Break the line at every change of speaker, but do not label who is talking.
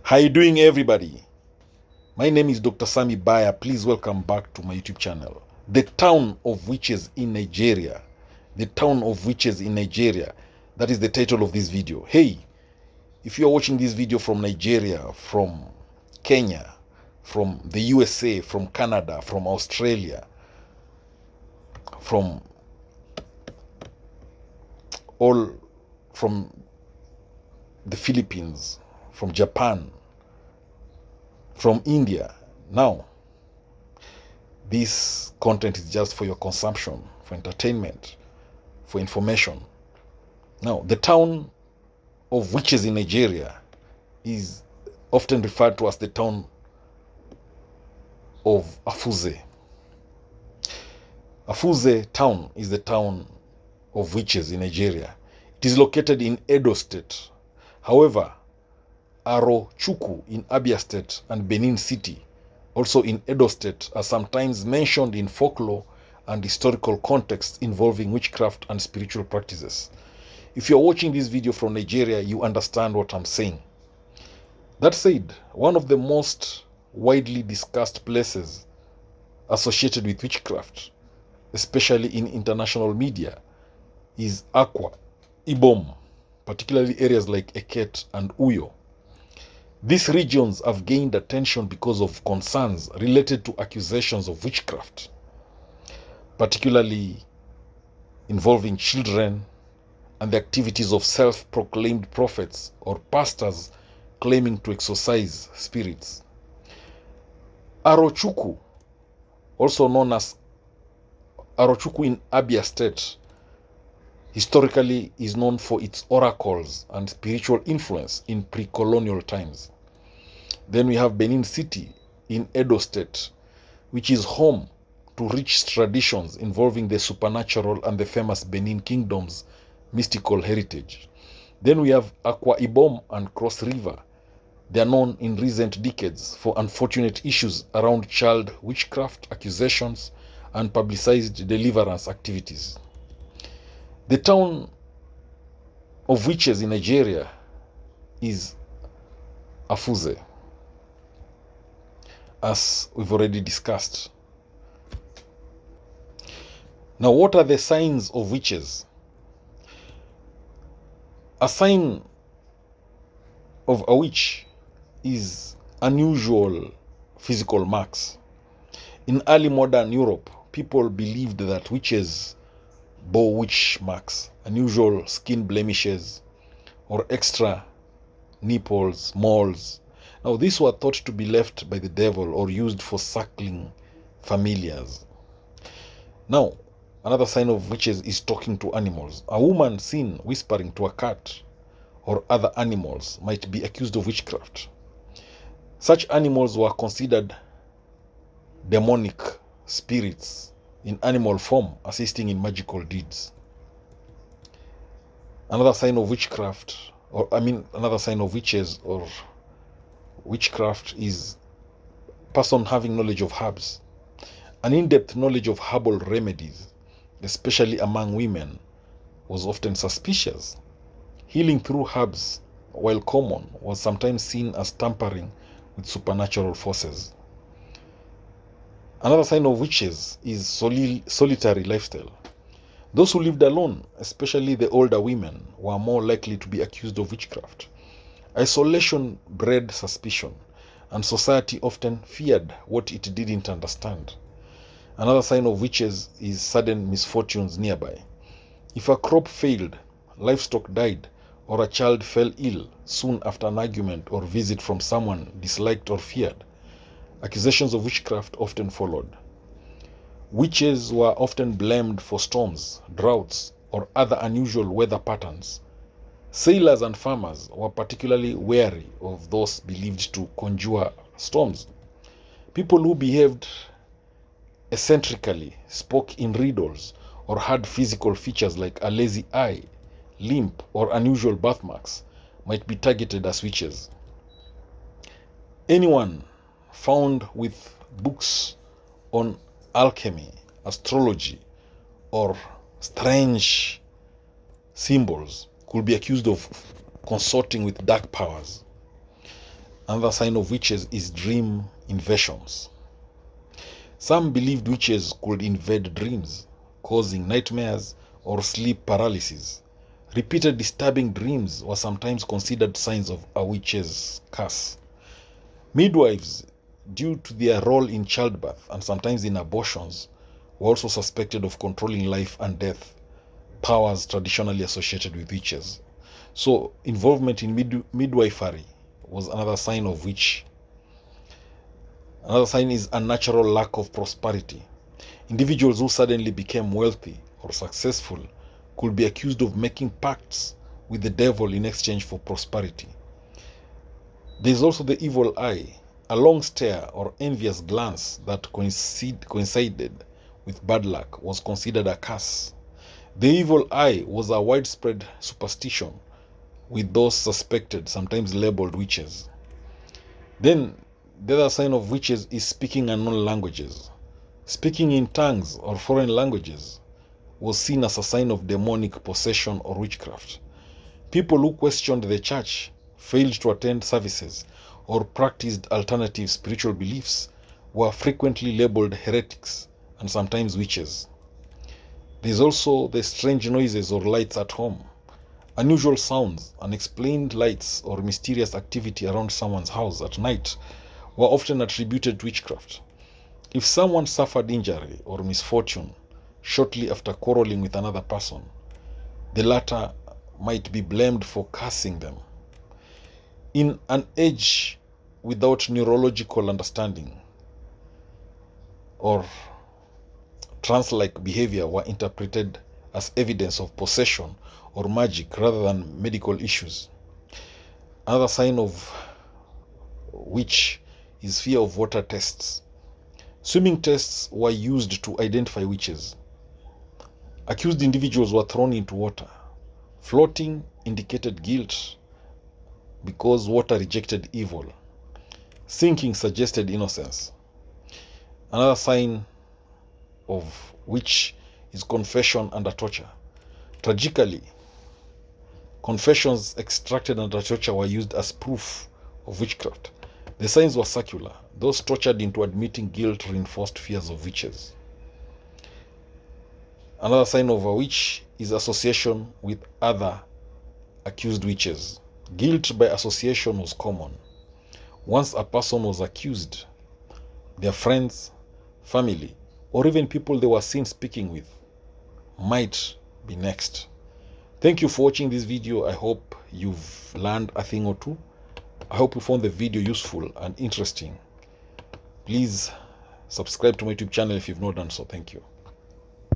How you doing, everybody? My name is Dr. Sami Baya. Please welcome back to my YouTube channel. The town of witches in Nigeria. The town of witches in Nigeria. That is the title of this video. Hey, if you are watching this video from Nigeria, from Kenya, from the USA, from Canada, from Australia, from the Philippines, from Japan, from India. Now, this content is just for your consumption, for entertainment, for information. Now, the town of witches in Nigeria is often referred to as the town of Afuze. Afuze town is the town of witches in Nigeria. It is located in Edo State. However, Arochukwu in Abia State and Benin City, also in Edo State, are sometimes mentioned in folklore and historical contexts involving witchcraft and spiritual practices. If you're watching this video from Nigeria, you understand what I'm saying. That said, one of the most widely discussed places associated with witchcraft, especially in international media, is Akwa Ibom, particularly areas like Eket and Uyo. These regions have gained attention because of concerns related to accusations of witchcraft, particularly involving children and the activities of self-proclaimed prophets or pastors claiming to exorcise spirits. Arochukwu, also known as Arochukwu in Abia State, historically is known for its oracles and spiritual influence in pre-colonial times. Then we have Benin City in Edo State, which is home to rich traditions involving the supernatural and the famous Benin Kingdom's mystical heritage. Then we have Akwa Ibom and Cross River. They are known in recent decades for unfortunate issues around child witchcraft accusations and publicized deliverance activities. The town of witches in Nigeria is Afuze, as we've already discussed. Now, what are the signs of witches? A sign of a witch is unusual physical marks. In early modern Europe, people believed that witches bore witch marks, unusual skin blemishes, or extra nipples, moles. Now, these were thought to be left by the devil or used for circling familiars. Now, another sign of witches is talking to animals. A woman seen whispering to a cat or other animals might be accused of witchcraft. Such animals were considered demonic spirits in animal form, assisting in magical deeds. Another sign of witchcraft, another sign of witches or witchcraft is person having knowledge of herbs. An in-depth knowledge of herbal remedies, especially among women, was often suspicious. Healing through herbs, while common, was sometimes seen as tampering with supernatural forces. Another sign of witches is solitary lifestyle. Those who lived alone, especially the older women, were more likely to be accused of witchcraft. Isolation bred suspicion, and society often feared what it didn't understand. Another sign of witches is sudden misfortunes nearby. If a crop failed, livestock died, or a child fell ill soon after an argument or visit from someone disliked or feared, accusations of witchcraft often followed. Witches were often blamed for storms, droughts, or other unusual weather patterns. Sailors and farmers were particularly wary of those believed to conjure storms. People who behaved eccentrically, spoke in riddles, or had physical features like a lazy eye, limp, or unusual birthmarks might be targeted as witches. Anyone found with books on alchemy, astrology, or strange symbols could be accused of consorting with dark powers. Another sign of witches is dream invasions. Some believed witches could invade dreams, causing nightmares or sleep paralysis. Repeated disturbing dreams were sometimes considered signs of a witch's curse. Midwives, due to their role in childbirth and sometimes in abortions, were also suspected of controlling life and death, powers traditionally associated with witches. So, involvement in midwifery was another sign of witch. Another sign is unnatural lack of prosperity. Individuals who suddenly became wealthy or successful could be accused of making pacts with the devil in exchange for prosperity. There is also the evil eye, a long stare or envious glance that coincided with bad luck was considered a curse. The evil eye was a widespread superstition with those suspected, sometimes labeled witches. Then, the other sign of witches is speaking unknown languages. Speaking in tongues or foreign languages was seen as a sign of demonic possession or witchcraft. People who questioned the church, failed to attend services, or practiced alternative spiritual beliefs were frequently labeled heretics and sometimes witches. There is also the strange noises or lights at home. Unusual sounds, unexplained lights, or mysterious activity around someone's house at night were often attributed to witchcraft. If someone suffered injury or misfortune shortly after quarreling with another person, the latter might be blamed for cursing them. In an age without neurological understanding, or trance-like behavior were interpreted as evidence of possession or magic rather than medical issues. Another sign of witch is fear of water tests. Swimming tests were used to identify witches. Accused individuals were thrown into water. Floating indicated guilt because water rejected evil. Sinking suggested innocence. Another sign of witch is confession under torture. Tragically, confessions extracted under torture were used as proof of witchcraft. The signs were circular. Those tortured into admitting guilt reinforced fears of witches. Another sign of a witch is association with other accused witches. Guilt by association was common. Once a person was accused, their friends, family, or even people they were seen speaking with might be next. Thank you for watching this video. I hope you've learned a thing or two. I hope you found the video useful and interesting. Please subscribe to my YouTube channel if you've not done so. Thank you.